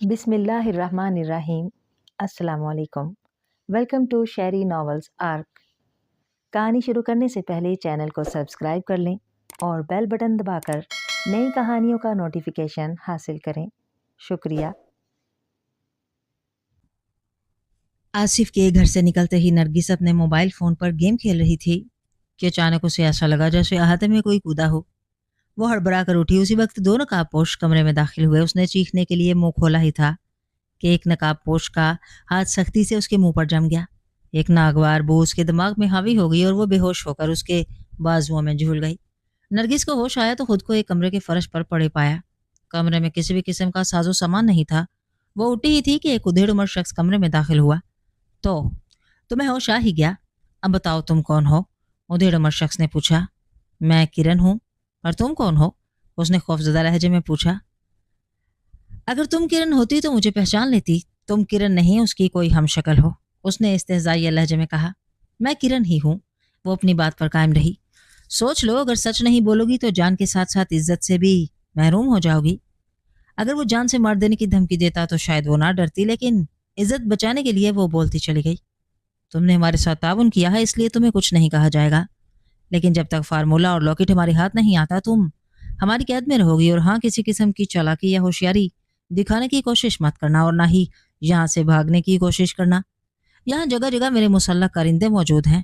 बिस्मिल्लाहिर्रहमानिर्रहीम। अस्सलाम वालेकुम। Welcome to Sheri novels arc. कहानी शुरू करने से पहले चैनल को सब्सक्राइब कर लें और बेल बटन दबाकर नई कहानियों का नोटिफिकेशन हासिल करें। शुक्रिया। आसिफ के घर से निकलते ही नरगिस अपने मोबाइल फ़ोन पर गेम खेल रही थी कि अचानक उसे ऐसा लगा जैसे अहाते में कोई कूदा हो। वो हड़बड़ा कर उठी। उसी वक्त दो नकाबपोश कमरे में दाखिल हुए। उसने चीखने के लिए मुंह खोला ही था कि एक नकाबपोश का हाथ सख्ती से उसके मुंह पर जम गया। एक नागवार बू उसके दिमाग में हावी हो गई और वो बेहोश होकर उसके बाजुओं में झूल गई। नरगिस को होश आया तो खुद को एक कमरे के फर्श पर पड़े पाया। कमरे में किसी भी किस्म का साजो सामान नहीं था। वो उठी ही थी कि एक उधेड़ उम्र शख्स कमरे में दाखिल हुआ। तो तुम्हें होश आ ही गया। अब बताओ तुम कौन हो? उधेड़ उम्र शख्स ने पूछा। मैं किरण हूँ। और तुम कौन हो? उसने खौफजदा लहजे में पूछा। अगर तुम किरण होती तो मुझे पहचान लेती। तुम किरण नहीं, उसकी कोई हमशक्ल हो, उसने इस्तेहज़ाई लहजे में कहा। मैं किरण ही हूँ। वो अपनी बात पर कायम रही। सोच लो, अगर सच नहीं बोलोगी तो जान के साथ साथ इज्जत से भी महरूम हो जाओगी। अगर वो जान से मार देने की धमकी देता तो शायद वो ना डरती, लेकिन इज्जत बचाने के लिए वो बोलती चली गई। तुमने हमारे साथ ताउन किया है, इसलिए तुम्हें कुछ नहीं कहा जाएगा, लेकिन जब तक फार्मूला और लॉकेट हमारे हाथ नहीं आता तुम हमारी कैद में रहोगी। और हाँ, किसी किस्म की चालाकी या होशियारी दिखाने की कोशिश मत करना और ना ही यहाँ से भागने की कोशिश करना। यहाँ जगह जगह मेरे मुसल्लह कारिंदे मौजूद हैं।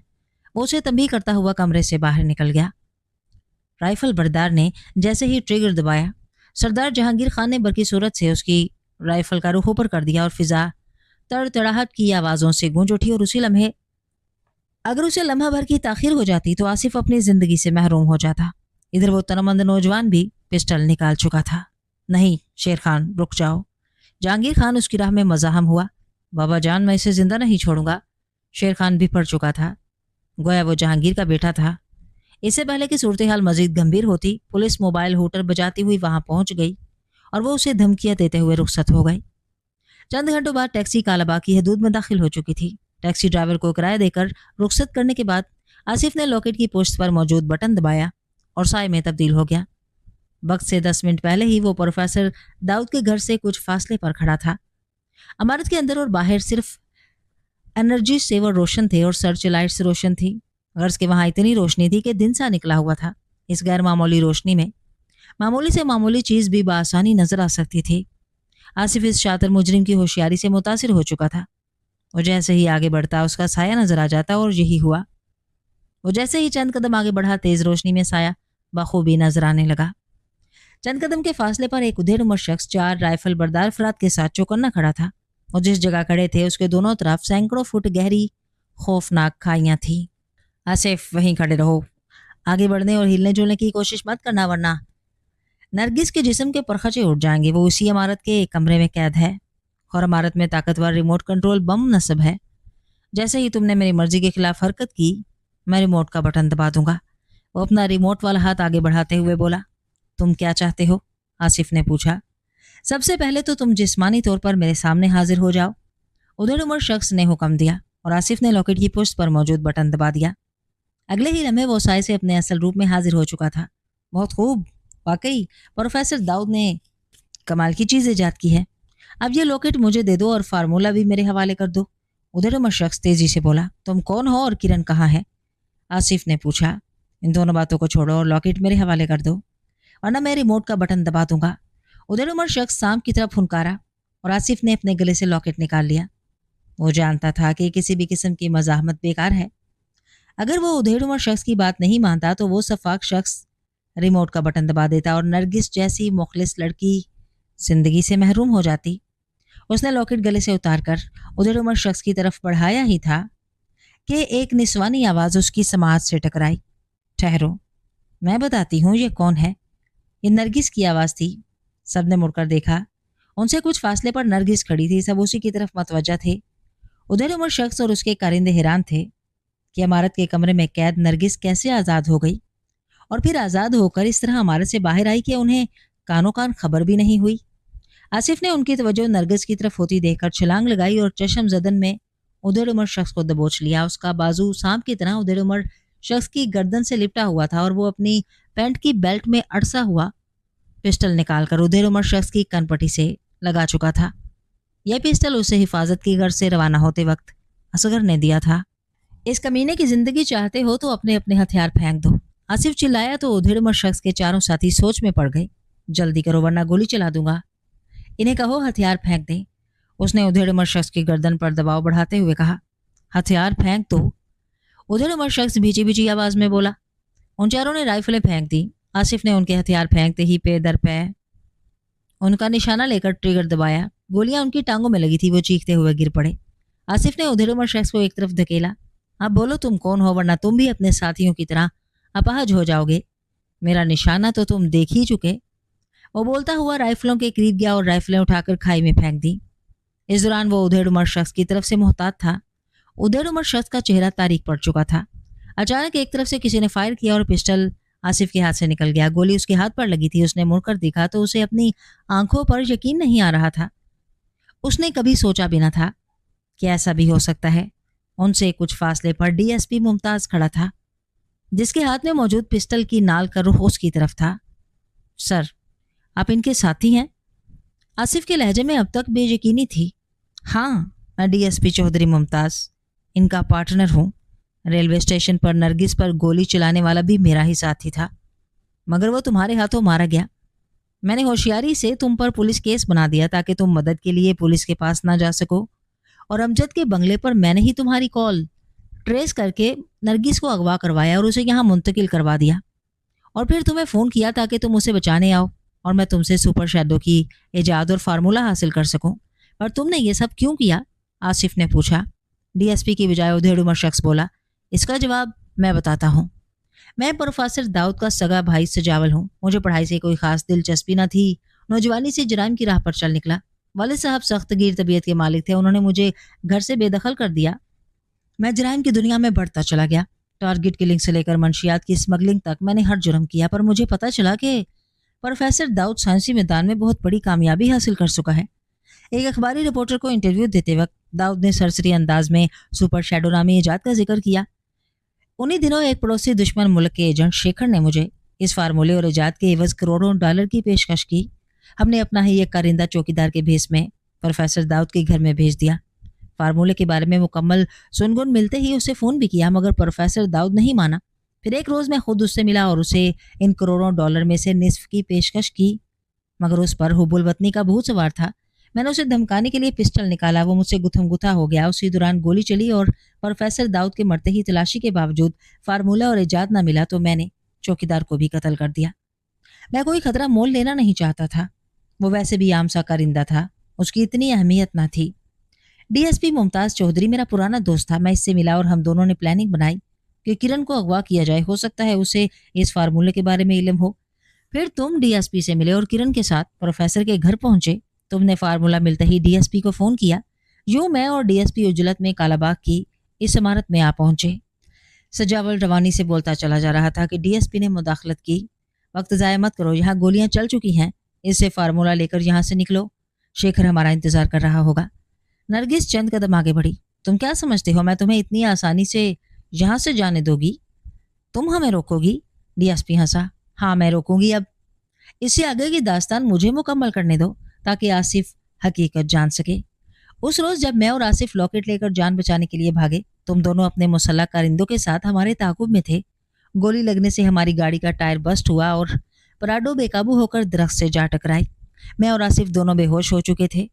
वो उसे तंबीह करता हुआ कमरे से बाहर निकल गया। राइफल बरदार ने जैसे ही ट्रिगर दबाया, सरदार जहांगीर खान ने बरकी सूरत से उसकी राइफल का रुख ऊपर कर दिया और फिजा तड़तड़ाहट की आवाज़ों से गूंज उठी। और उसी लम्हे अगर उसे लम्हा भर की ताखिर हो जाती तो आसिफ अपनी जिंदगी से महरूम हो जाता। इधर वो तनमंद नौजवान भी पिस्टल निकाल चुका था। नहीं शेर खान, रुक जाओ। जहांगीर खान उसकी राह में मज़ाहम हुआ। बाबा जान, मैं इसे जिंदा नहीं छोड़ूंगा। शेर खान भी पड़ चुका था। गोया वो जहांगीर का बेटा था। इससे पहले कि सूरत हाल मजीद गंभीर होती, पुलिस मोबाइल होटर बजाती हुई वहां पहुंच गई और वो उसे धमकियां देते हुए रुखसत हो गई। चंद घंटों बाद टैक्सी कालाबाग की हदूद में दाखिल हो चुकी थी। टैक्सी ड्राइवर को किराया देकर रुखसत करने के बाद आसिफ ने लॉकेट की पोस्ट पर मौजूद बटन दबाया और साय में तब्दील हो गया। वक्त से 10 मिनट पहले ही वो प्रोफेसर दाऊद के घर से कुछ फासले पर खड़ा था। इमारत के अंदर और बाहर सिर्फ एनर्जी सेवर रोशन थे और सर्च लाइट्स रोशन थी। गर्ज के वहां इतनी रोशनी थी कि दिन सा निकला हुआ था। इस गैर मामूली रोशनी में मामूली से मामूली चीज भी बआसानी नजर आ सकती थी। आसिफ इस शातिर मुजरिम की होशियारी से मुतासिर हो चुका था। वो जैसे ही आगे बढ़ता उसका साया नजर आ जाता और यही हुआ। वो जैसे ही चंद कदम आगे बढ़ा, तेज रोशनी में साया बखूबी नजर आने लगा। चंद कदम के फासले पर एक उधेड़ उम्र शख्स 4 राइफल बरदार अफराद के साथ चौकन्ना खड़ा था। और जिस जगह खड़े थे उसके दोनों तरफ सैकड़ों फुट गहरी खौफनाक खाइयां थी। आसिफ, वहीं खड़े रहो। आगे बढ़ने और हिलने जुलने की कोशिश मत करना, वरना नरगिस के जिस्म के परखचे उठ जाएंगे। वो उसी इमारत के एक कमरे में कैद है और इमारत में ताकतवर रिमोट कंट्रोल बम नस्ब है। जैसे ही तुमने मेरी मर्जी के खिलाफ हरकत की, मैं रिमोट का बटन दबा दूंगा। वो अपना रिमोट वाला हाथ आगे बढ़ाते हुए बोला। तुम क्या चाहते हो? आसिफ ने पूछा। सबसे पहले तो तुम जिस्मानी तौर पर मेरे सामने हाजिर हो जाओ। उधेड़ उम्र शख्स ने हुक्म दिया और आसिफ ने लॉकेट की पुष्ट पर मौजूद बटन दबा दिया। अगले ही लम्हे वो साय से अपने असल रूप में हाजिर हो चुका था। बहुत खूब, वाकई प्रोफेसर दाऊद ने कमाल की चीज ईजाद की है। अब ये लॉकेट मुझे दे दो और फार्मूला भी मेरे हवाले कर दो। उधेड़ उम्र शख्स तेजी से बोला। तुम कौन हो और किरण कहाँ है? आसिफ ने पूछा। इन दोनों बातों को छोड़ो और लॉकेट मेरे हवाले कर दो, वरना मैं रिमोट का बटन दबा दूंगा। उधेड़ उम्र शख्स सांप की तरफ फुनकारा और आसिफ ने अपने गले से लॉकेट निकाल लिया। वो जानता था कि किसी भी किस्म की मज़ाहमत बेकार है। अगर वो उधेड़ उम्र शख्स की बात नहीं मानता तो वो सफाक शख्स रिमोट का बटन दबा देता और नरगिस जैसी मुखलिस लड़की जिंदगी से महरूम हो जाती। उसने लॉकेट गले से उतारकर उधेड़ उम्र शख्स की तरफ बढ़ाया ही था कि एक निस्वानी आवाज उसकी समाज से टकराई। ठहरो, मैं बताती हूँ ये कौन है। ये नरगिस की आवाज थी। सबने मुड़कर देखा। उनसे कुछ फासले पर नरगिस खड़ी थी। सब उसी की तरफ मतवज्जा थे। उधेड़ उम्र शख्स और उसके कारिंदे हैरान थे कि इमारत के कमरे में कैद नरगिस कैसे आज़ाद हो गई और फिर आज़ाद होकर इस तरह इमारत से बाहर आई कि उन्हें कानो कान खबर भी नहीं हुई। आसिफ ने उनकी तवज्जो नरगिस की तरफ होती देखकर छलांग लगाई और चशम जदन में उधेड़ उम्र शख्स को दबोच लिया। उसका बाजू सांप की तरह उधेड़ उम्र शख्स की गर्दन से लिपटा हुआ था और वो अपनी पैंट की बेल्ट में अड़सा हुआ पिस्टल निकालकर उधेड़ उम्र शख्स की कनपट्टी से लगा चुका था। यह पिस्टल उसे हिफाजत की गर्ज से रवाना होते वक्त असगर ने दिया था। इस कमीने की जिंदगी चाहते हो तो अपने अपने हथियार फेंक दो। आसिफ चिल्लाया तो उधेड़मर शख्स के चारों साथी सोच में पड़ गए। जल्दी करो वरना गोली चला दूंगा। इन्हें कहो हथियार फेंक दें। उसने उधेड़मर शख्स की गर्दन पर दबाव बढ़ाते हुए कहा। हथियार फेंक दो। उधेड़मर शख्स भीची भीची आवाज में बोला। उन चारों ने राइफलें फेंक दी। आसिफ ने उनके हथियार फेंकते ही पे दर पे उनका निशाना लेकर ट्रिगर दबाया। गोलियां उनकी टांगों में लगी थी। वो चीखते हुए गिर पड़े। आसिफ ने उधेड़मर शख्स को एक तरफ धकेला। अब बोलो तुम कौन हो वरना तुम भी अपने साथियों की तरह अपाहज हो जाओगे। मेरा निशाना तो तुम देख ही चुके। वो बोलता हुआ राइफलों के करीब गया और राइफलें उठाकर खाई में फेंक दी। इस दौरान वो उधेड़मर शख्स की तरफ से मोहतात था। उधेड़मर शख्स का चेहरा तारीख पड़ चुका था। अचानक एक तरफ से किसी ने फायर किया और पिस्टल आसिफ के हाथ से निकल गया। गोली उसके हाथ पर लगी थी। उसने मुड़कर देखा तो उसे अपनी आंखों पर यकीन नहीं आ रहा था। उसने कभी सोचा भी न था कि ऐसा भी हो सकता है। उनसे कुछ फासले पर डीएसपी मुमताज खड़ा था, जिसके हाथ में मौजूद पिस्टल की नाल का रुख उसकी तरफ था। सर, आप इनके साथी हैं? आसिफ के लहजे में अब तक बेयकीनी थी। हाँ, मैं डीएसपी चौधरी मुमताज इनका पार्टनर हूँ। रेलवे स्टेशन पर नरगिस पर गोली चलाने वाला भी मेरा ही साथी था, मगर वो तुम्हारे हाथों मारा गया। मैंने होशियारी से तुम पर पुलिस केस बना दिया ताकि तुम मदद के लिए पुलिस के पास ना जा सको। और अमजद के बंगले पर मैंने ही तुम्हारी कॉल ट्रेस करके नरगिस को अगवा करवाया और उसे यहाँ मुंतकिल करवा दिया। और फिर तुम्हें फ़ोन किया ताकि तुम उसे बचाने आओ और मैं तुमसे सुपर शैडो की इजाद और फार्मूला हासिल कर सकूं। पर तुमने ये सब क्यों किया? आसिफ ने पूछा। डीएसपी की बजाय उधेड़मर शख्स बोला। इसका जवाब मैं बताता हूँ। मैं प्रोफेसर दाऊद का सगा भाई सजावल हूँ। मुझे पढ़ाई से कोई खास दिलचस्पी न थी। नौजवानी से जराइम की राह पर चल निकला। वालिद साहब सख्त गिर तबीयत के मालिक थे। उन्होंने मुझे घर से बेदखल कर दिया। मैं जराइम की दुनिया में बढ़ता चला गया। टारगेट किलिंग से लेकर मंशियात की स्मगलिंग तक मैंने हर जुर्म किया। पर मुझे पता चला कि प्रोफेसर दाऊद साइंसी मैदान में बहुत बड़ी कामयाबी हासिल कर चुका है। एक अखबारी रिपोर्टर को इंटरव्यू देते वक्त दाऊद ने सरसरी अंदाज में सुपर शैडो नामी इजाद का जिक्र किया। उन्हीं दिनों एक पड़ोसी दुश्मन मुल्क के एजेंट शेखर ने मुझे इस फार्मूले और इजाद के एवज करोड़ों डॉलर की पेशकश की। हमने अपना ही एक कारिंदा चौकीदार के भेस में प्रोफेसर दाऊद के घर में भेज दिया। फार्मूले के बारे में मुकम्मल सुनगुन मिलते ही उसे फ़ोन भी किया, मगर प्रोफेसर दाऊद नहीं माना। फिर एक रोज़ मैं खुद उससे मिला और उसे इन करोड़ों डॉलर में से निस्फ की पेशकश की, मगर उस पर हुब्बुल वतनी का भूत सवार था। मैंने उसे धमकाने के लिए पिस्टल निकाला। वो मुझसे गुथम गुथा हो गया। उसी दौरान गोली चली और प्रोफेसर दाऊद के मरते ही तलाशी के बावजूद फार्मूला और इजाद ना मिला तो मैंने चौकीदार को भी कत्ल कर दिया। मैं कोई खतरा मोल लेना नहीं चाहता था। वो वैसे भी आम सा कारिंदा था। उसकी इतनी अहमियत ना थी। डीएसपी मुमताज चौधरी मेरा पुराना दोस्त था। मैं इससे मिला और हम दोनों ने प्लानिंग बनाई कि किरण को अगवा किया जाए। हो सकता है उसे इस फार्मूले के बारे में इल्म हो। फिर तुम डीएसपी से मिले और किरण के साथ प्रोफेसर के घर पहुंचे। तुमने फार्मूला मिलते ही डीएसपी को फ़ोन किया। यूं मैं और डीएसपी उजलत में कालाबाग की इस इमारत में आ पहुंचे। सजावल रवानी से बोलता चला जा रहा था कि डीएसपी ने मुदाखलत की। वक्त ज़ाया मत करो, यहाँ गोलियां चल चुकी हैं। इससे फार्मूला लेकर यहाँ से निकलो। शेखर हमारा इंतजार कर रहा होगा। नरगिस चंद कदम आगे बढ़ी। तुम क्या समझते हो मैं तुम्हें इतनी आसानी से यहाँ से जाने दोगी? तुम हमें रोकोगी? डीएसपी हंसा। हाँ, मैं रोकूंगी। अब इससे आगे की दास्तान मुझे मुकम्मल करने दो ताकि आसिफ हकीकत जान सके। उस रोज जब मैं और आसिफ लॉकेट लेकर जान बचाने के लिए भागे, तुम दोनों अपने मुसल्लह कारिंदों के साथ हमारे ताकुब में थे। गोली लगने से हमारी गाड़ी का टायर बस्ट हुआ और पराडो बेकाबू होकर दरख्त से जा टकराई। मैं और आसिफ दोनों बेहोश हो चुके थे।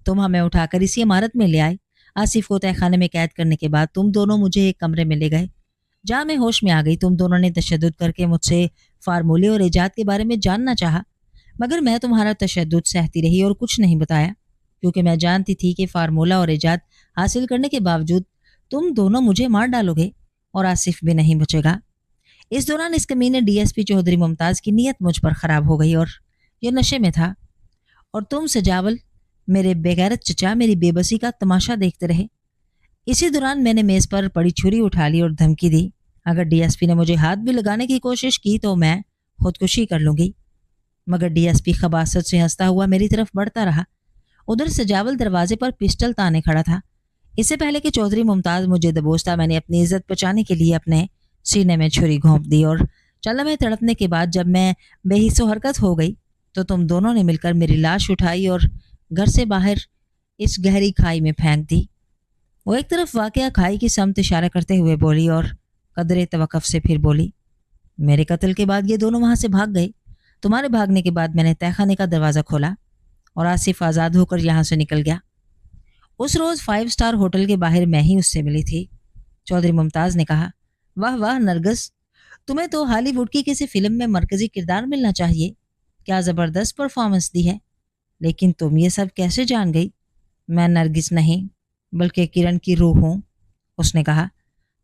तुम हमें उठाकर इसी इमारत में ले आए। आसिफ को तहखाने में कैद करने के बाद तुम दोनों मुझे एक कमरे में ले गए, जहाँ मैं होश में आ गई। तुम दोनों ने तशद्दुद करके मुझसे फार्मूले और इजाद के बारे में जानना चाहा, मगर मैं तुम्हारा तशद्दुद सहती रही और कुछ नहीं बताया, क्योंकि मैं जानती थी कि फार्मूला और इजाद हासिल करने के बावजूद तुम दोनों मुझे मार डालोगे और आसिफ भी नहीं बचेगा। इस दौरान इस कमीने डीएसपी चौधरी मुमताज की नीयत मुझ पर ख़राब हो गई और ये नशे में था। और तुम सजावल, मेरे बेगैरत चचा, मेरी बेबसी का तमाशा देखते रहे। इसी दौरान मैंने मेज़ पर पड़ी छुरी उठा ली और धमकी दी, अगर डीएसपी ने मुझे हाथ भी लगाने की कोशिश की तो मैं खुदकुशी कर लूँगी। मगर डीएसपी खबासत से हंसता हुआ मेरी तरफ बढ़ता रहा। उधर सजावल दरवाजे पर पिस्टल ताने खड़ा था। इससे पहले कि चौधरी मुमताज मुझे दबोचता, मैंने अपनी इज्जत बचाने के लिए अपने सीने में छुरी घोंप दी और चल में तड़पने के बाद जब मैं बेहिस्सो हरकत हो गई तो तुम दोनों ने मिलकर मेरी लाश उठाई और घर से बाहर इस गहरी खाई में फेंक दी। वो एक तरफ वाकया खाई की समत इशारा करते हुए बोली और कदरे तवक्कुफ से फिर बोली, मेरे कत्ल के बाद ये दोनों वहां से भाग गए। तुम्हारे भागने के बाद मैंने तहखाने का दरवाजा खोला और आसिफ आज़ाद होकर यहाँ से निकल गया। उस रोज 5 स्टार होटल के बाहर मैं ही उससे मिली थी। चौधरी मुमताज ने कहा, वाह वाह नरगिस, तुम्हें तो हॉलीवुड की किसी फिल्म में मरकजी किरदार मिलना चाहिए। क्या जबरदस्त परफॉर्मेंस दी है। लेकिन तुम ये सब कैसे जान गई? मैं नरगिस नहीं बल्कि किरण की रूह हूं, उसने कहा।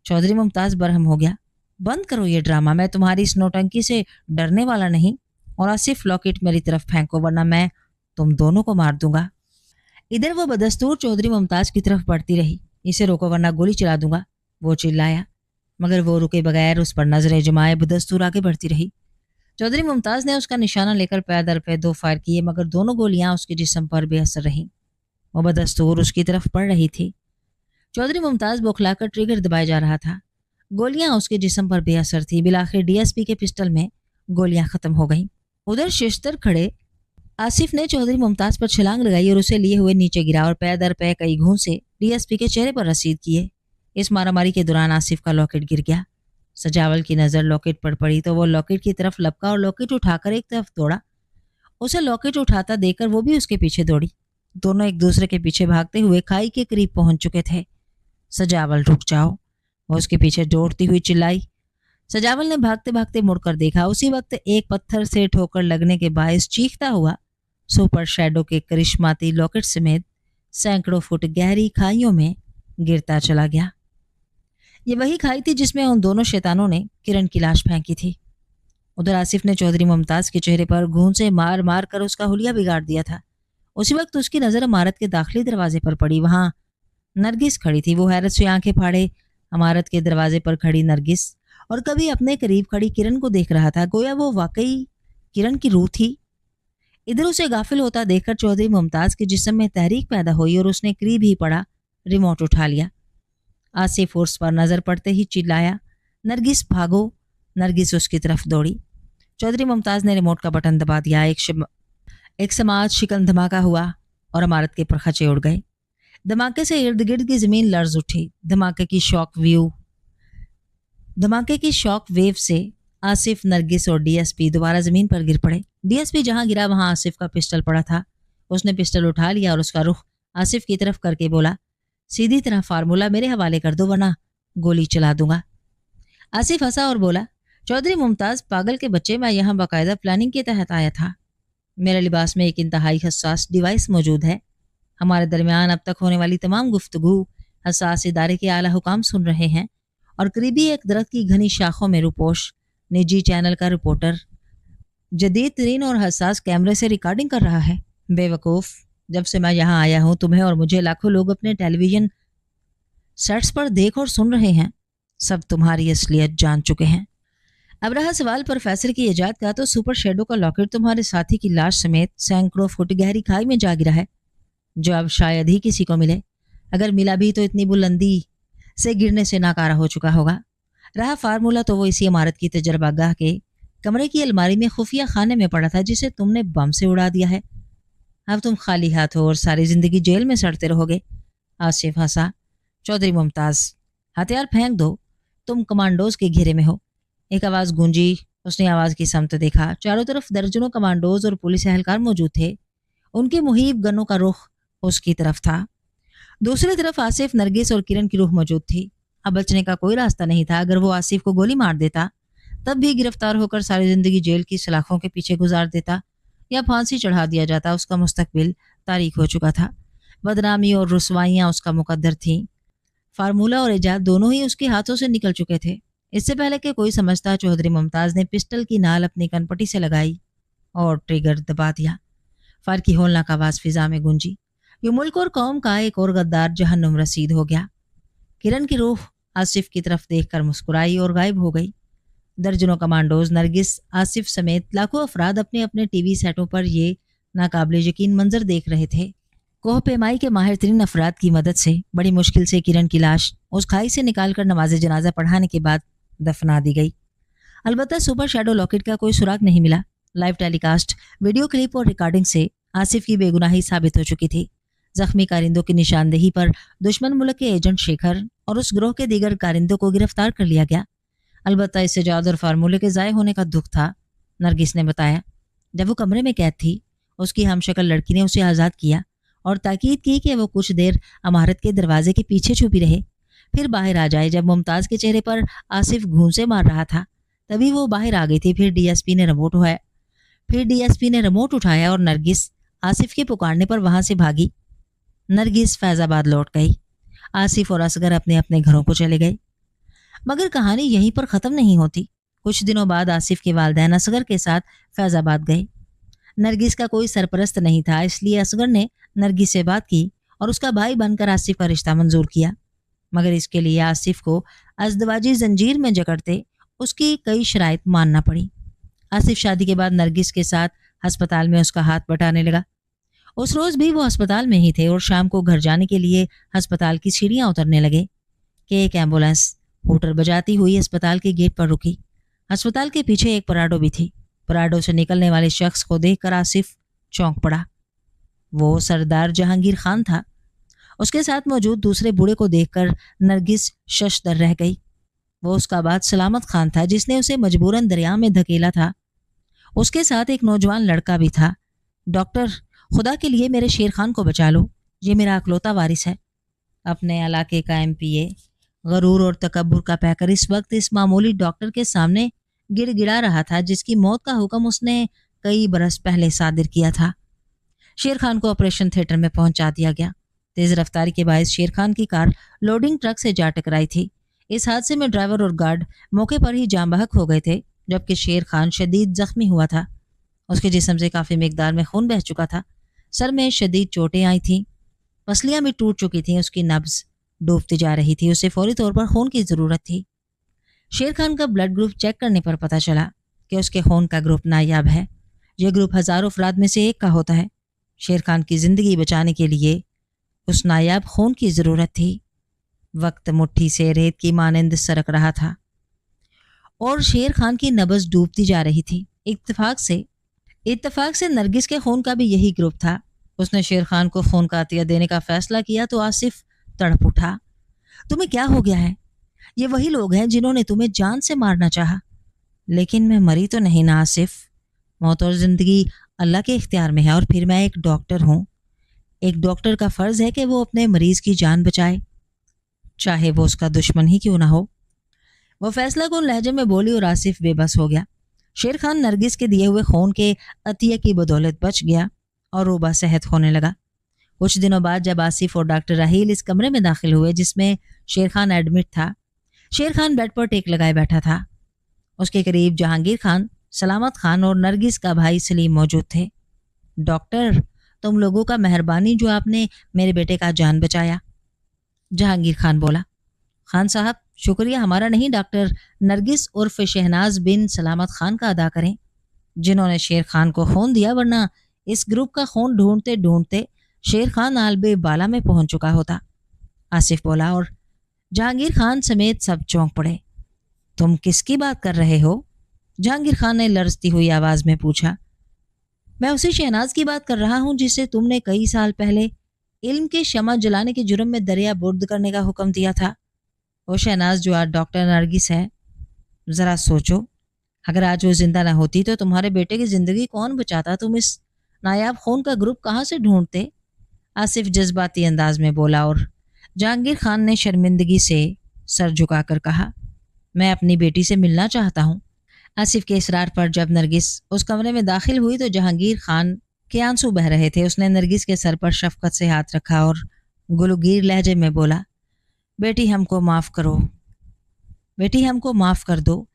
चौधरी मुमताज बरहम हो गया। बंद करो ये ड्रामा, मैं तुम्हारी इस नौटंकी से डरने वाला नहीं। और आसिफ लॉकेट मेरी तरफ फेंको वरना मैं तुम दोनों को मार दूंगा। इधर वो बदस्तूर चौधरी मुमताज की तरफ बढ़ती रही। इसे रोको वरना गोली चला दूंगा, वो चिल्लाया। मगर वो रुके बगैर उस पर नजरें जमाए बदस्तूर आगे बढ़ती रही। चौधरी मुमताज ने उसका निशाना लेकर पै दर पे 2 फायर किए मगर दोनों गोलियां उसके जिस्म पर बेअसर रहीं। वो बदस्तूर उसकी तरफ पड़ रही थी। चौधरी मुमताज बौखलाकर ट्रिगर दबाया जा रहा था। गोलियां उसके जिस्म पर बेअसर थी। बिलाखिर डीएसपी के पिस्टल में गोलियां खत्म हो गईं। उधर शिश्तर खड़े आसिफ ने चौधरी मुमताज पर छलांग लगाई और उसे लिए हुए नीचे गिरा और पै दर पै कई घूंसे डीएसपी के चेहरे पर रसीद किए। इस मारामारी के दौरान आसिफ का लॉकेट गिर गया। सजावल की नजर लॉकेट पर पड़ी तो वो लॉकेट की तरफ लपका और लॉकेट उठाकर एक तरफ दौड़ा। उसे लॉकेट उठाता देखकर वो भी उसके पीछे दौड़ी। दोनों एक दूसरे के पीछे भागते हुए खाई के करीब पहुंच चुके थे। सजावल रुक जाओ, वो उसके पीछे दौड़ती हुई चिल्लाई। सजावल ने भागते भागते मुड़कर देखा। उसी वक्त एक पत्थर से ठोकर लगने के बायस चीखता हुआ सुपर शैडो के करिश्माती लॉकेट समेत सैकड़ों फुट गहरी खाइयों में गिरता चला गया। ये वही खाई थी जिसमें उन दोनों शैतानों ने किरण की लाश फेंकी थी। उधर आसिफ ने चौधरी मुमताज के चेहरे पर घून से मार मार कर उसका हुलिया बिगाड़ दिया था। उसी वक्त उसकी नजर इमारत के दाखिली दरवाजे पर पड़ी। वहां नरगिस खड़ी थी। वो हैरत से आंखें फाड़े इमारत के दरवाजे पर खड़ी नरगिस और कभी अपने करीब खड़ी किरण को देख रहा था, गोया वो वाकई किरण की रूह थी। इधर उसे गाफिल होता देखकर चौधरी मुमताज के जिस्म में तहरीक पैदा हुई और उसने करीब ही पड़ा रिमोट उठा लिया। आसिफ उस पर नजर पड़ते ही चिल्लाया, नरगिस भागो। नरगिस उसकी तरफ दौड़ी। चौधरी मुमताज ने रिमोट का बटन दबा दिया। एक समाज शिकन धमाका हुआ और इमारत के परखचे उड़ गए। धमाके से इर्द गिर्द की जमीन लर्ज उठी। धमाके की शॉक वेव से आसिफ, नरगिस और डीएसपी दोबारा जमीन पर गिर पड़े। डीएसपी जहां गिरा वहां आसिफ का पिस्टल पड़ा था। उसने पिस्टल उठा लिया और उसका रुख आसिफ की तरफ करके बोला, सीधी तरह फार्मूला मेरे हवाले कर दो वरना गोली चला दूंगा। आसिफ हंसा और बोला, चौधरी मुमताज पागल के बच्चे, मैं यहाँ बाकायदा प्लानिंग के तहत आया था। मेरे लिबास में एक इंतहाई हसास डिवाइस मौजूद है। हमारे दरमियान अब तक होने वाली तमाम गुफ्तगू हसास इदारे के आला हुकाम सुन रहे हैं और करीबी एक दरख्त की घनी शाखों में रुपोश निजी चैनल का रिपोर्टर जदीद तरीन और हसास कैमरे से रिकॉर्डिंग कर रहा है। बेवकूफ़, जब से मैं यहाँ आया हूँ तुम्हें और मुझे लाखों लोग अपने टेलीविजन सेट्स पर देख और सुन रहे हैं। सब तुम्हारी असलियत जान चुके हैं। अब रहा सवाल प्रोफेसर की इजाद का, तो सुपर शैडो का लॉकेट तुम्हारे साथी की लाश समेत सैकड़ों फुट गहरी खाई में जा गिरा है, जो अब शायद ही किसी को मिले। अगर मिला भी तो इतनी बुलंदी से गिरने से नाकारा हो चुका होगा। रहा फार्मूला, तो वो इसी इमारत की तजर्बागाह के कमरे की अलमारी में खुफिया खाने में पड़ा था, जिसे तुमने बम से उड़ा दिया है। अब तुम खाली हाथ हो और सारी जिंदगी जेल में सड़ते रहोगे। आसिफ हंसा। चौधरी मुमताज, हथियार फेंक दो, तुम कमांडोज के घेरे में हो। एक आवाज गूंजी। उसने आवाज की समत देखा। चारों तरफ दर्जनों कमांडोज और पुलिस एहलकार मौजूद थे। उनके मुहीब गनों का रुख उसकी तरफ था। दूसरी तरफ आसिफ, नरगिस और किरण की रूह मौजूद थी। अब बचने का कोई रास्ता नहीं था। अगर वो आसिफ को गोली मार देता, तब भी गिरफ्तार होकर सारी जिंदगी जेल की सलाखों के पीछे गुजार देता या फांसी चढ़ा दिया जाता। उसका मुस्तकबिल तारीख हो चुका था। बदनामी और रुसवाइयां उसका मुकद्दर थीं। फार्मूला और इजाद दोनों ही उसके हाथों से निकल चुके थे। इससे पहले कि कोई समझता, चौधरी मुमताज ने पिस्टल की नाल अपनी कनपटी से लगाई और ट्रिगर दबा दिया। फायर की होलनाक आवाज फिजा में गूंजी। ये मुल्क और कौम का एक और गद्दार जहन्नुम रसीद हो गया। किरण की रूह आसिफ की तरफ देखकर मुस्कुराई और गायब हो गई। दर्जनों कमांडोज, नरगिस, आसिफ समेत लाखों अफराद अपने अपने टीवी सेटों पर ये नाकाबिले यकीन मंजर देख रहे थे। कोह पेमाई के माहिर तरीन अफराद की मदद से बड़ी मुश्किल से किरण की लाश उस खाई से निकालकर नमाज जनाजा पढ़ाने के बाद दफना दी गई। अलबत्ता सुपर शैडो लॉकेट का कोई सुराग नहीं मिला। लाइव टेलीकास्ट, वीडियो क्लिप और रिकॉर्डिंग से आसिफ की बेगुनाही साबित हो चुकी थी। जख्मी कारिंदों की निशानदेही पर दुश्मन मुल्क के एजेंट शेखर और उस ग्रोह के दीगर कारिंदों को गिरफ्तार कर लिया गया। अलबत्ता इससे जाद और फार्मूले के ज़ाय होने का दुख था। नरगिस ने बताया, जब वो कमरे में कैद थी, उसकी हमशक्ल लड़की ने उसे आज़ाद किया और ताकीद की कि वो कुछ देर अमारत के दरवाजे के पीछे छुपी रहे, फिर बाहर आ जाए। जब मुमताज़ के चेहरे पर आसिफ घूंसे मार रहा था, तभी वो बाहर आ गई थी। फिर डीएसपी ने रिमोट उठाया और नरगिस आसिफ के पुकारने पर वहां से भागी। नरगिस फैजाबाद लौट गई। आसिफ और असगर अपने अपने घरों को चले गए। मगर कहानी यहीं पर ख़त्म नहीं होती। कुछ दिनों बाद आसिफ के वालिदैन असगर के साथ फैजाबाद गए। नरगिस का कोई सरपरस्त नहीं था, इसलिए असगर ने नरगिस से बात की और उसका भाई बनकर आसिफ का रिश्ता मंजूर किया। मगर इसके लिए आसिफ को अज़दवाजी जंजीर में जकड़ते उसकी कई शराइत मानना पड़ी। आसिफ शादी के बाद नरगिस के साथ अस्पताल में उसका हाथ बटाने लगा। उस रोज़ भी वो अस्पताल में ही थे और शाम को घर जाने के लिए अस्पताल की सीढ़ियाँ उतरने लगे कि एक एम्बुलेंस हूटर बजाती हुई अस्पताल के गेट पर रुकी। अस्पताल के पीछे एक पराडो भी थी। पराडो से निकलने वाले शख्स को देखकर आसिफ चौंक पड़ा। वो सरदार जहांगीर खान था। उसके साथ मौजूद दूसरे बूढ़े को देखकर नरगिस शशदर रह गई। वो उसका बाप सलामत खान था, जिसने उसे मजबूरन दरिया में धकेला था। उसके साथ एक नौजवान लड़का भी था। डॉक्टर, खुदा के लिए मेरे शेर खान को बचा लो, ये मेरा अकलौता वारिस है। अपने इलाके का एमपीए, गरूर और तकब्बुर का पैकर, इस वक्त इस मामूली डॉक्टर के सामने गिड़गिड़ा रहा था, जिसकी मौत का हुक्म उसने कई बरस पहले सादिर किया था। शेर खान को ऑपरेशन थिएटर में पहुंचा दिया गया। तेज रफ्तारी के बायस शेर खान की कार लोडिंग ट्रक से जा टकराई थी। इस हादसे में ड्राइवर और गार्ड मौके पर ही जाम बहक हो गए थे, जबकि शेर खान शदीद जख्मी हुआ था। उसके जिस्म से काफ़ी मिकदार में खून बह चुका था। सर में शदीद चोटें आई थीं, पसलियां भी टूट चुकी थीं, उसकी नब्ज डूबती जा रही थी। उसे फौरी तौर पर खून की ज़रूरत थी। शेर खान का ब्लड ग्रुप चेक करने पर पता चला कि उसके खून का ग्रुप नायाब है। यह ग्रुप हज़ारों अफराद में से एक का होता है। शेर खान की ज़िंदगी बचाने के लिए उस नायाब खून की ज़रूरत थी। वक्त मुट्ठी से रेत की मानंद सरक रहा था और शेर खान की नब्ज डूबती जा रही थी। इत्तेफाक से नरगिस के खून का भी यही ग्रुप था। उसने शेर खान को खून का अतिया देने का फैसला किया तो आसिफ तड़प उठा। तुम्हें क्या हो गया है? ये वही लोग हैं जिन्होंने तुम्हें जान से मारना चाहा। लेकिन मैं मरी तो नहीं ना आसिफ। मौत और जिंदगी अल्लाह के इख्तियार में है, और फिर मैं एक डॉक्टर हूँ। एक डॉक्टर का फर्ज है कि वो अपने मरीज की जान बचाए, चाहे वो उसका दुश्मन ही क्यों ना हो। वो फैसला कौन लहजे में बोली और आसिफ बेबस हो गया। शेर खान नरगिस के दिए हुए खून के अतिया की बदौलत बच गया और रोबा सेहत होने लगा। कुछ दिनों बाद जब आसिफ और डॉक्टर राहील इस कमरे में दाखिल हुए जिसमें शेर खान एडमिट था, शेर खान बेड पर टेक लगाए बैठा था। उसके करीब जहांगीर खान, सलामत खान और नरगिस का भाई सलीम मौजूद थे। डॉक्टर, तुम लोगों का मेहरबानी जो आपने मेरे बेटे का जान बचाया। जहांगीर खान बोला। खान साहब, शुक्रिया हमारा नहीं, डॉक्टर नरगिस उर्फ शहनाज बिन सलामत खान का अदा करें, जिन्होंने शेर खान को खून दिया, वरना इस ग्रुप का खून ढूंढते ढूंढते शेर खान आलबे बाला में पहुंच चुका होता। आसिफ बोला और जहांगीर खान समेत सब चौंक पड़े। तुम किसकी बात कर रहे हो? जहांगीर खान ने लरजती हुई आवाज में पूछा। मैं उसी शहनाज की बात कर रहा हूं जिसे तुमने कई साल पहले इल्म के शमा जलाने के जुर्म में दरिया बुर्द करने का हुक्म दिया था। वो शहनाज जो आज डॉक्टर नरगिस है। जरा सोचो, अगर आज वो जिंदा ना होती तो तुम्हारे बेटे की जिंदगी कौन बचाता? तुम इस नायाब खून का ग्रुप कहाँ से ढूंढते? आसिफ जज्बाती अंदाज में बोला और जहांगीर खान ने शर्मिंदगी से सर झुकाकर कहा, मैं अपनी बेटी से मिलना चाहता हूँ। आसिफ के इसरार पर जब नरगिस उस कमरे में दाखिल हुई तो जहांगीर खान के आंसू बह रहे थे। उसने नरगिस के सर पर शफकत से हाथ रखा और गुलगीर लहजे में बोला, बेटी हमको माफ़ करो, बेटी हमको माफ़ कर दो।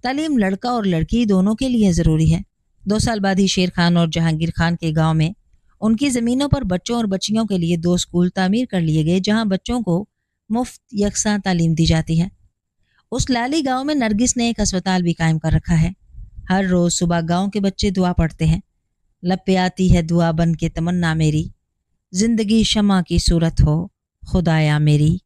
तालीम लड़का और लड़की दोनों के लिए ज़रूरी है। 2 साल बाद ही शेर खान और जहांगीर खान के गांव में उनकी ज़मीनों पर बच्चों और बच्चियों के लिए 2 स्कूल तामीर कर लिए गए, जहां बच्चों को मुफ्त यकसा तालीम दी जाती है। उस लाली गांव में नरगिस ने एक अस्पताल भी कायम कर रखा है। हर रोज़ सुबह गांव के बच्चे दुआ पढ़ते हैं। लब पे आती है दुआ बन के तमन्ना मेरी, जिंदगी शमा की सूरत हो खुदाया मेरी।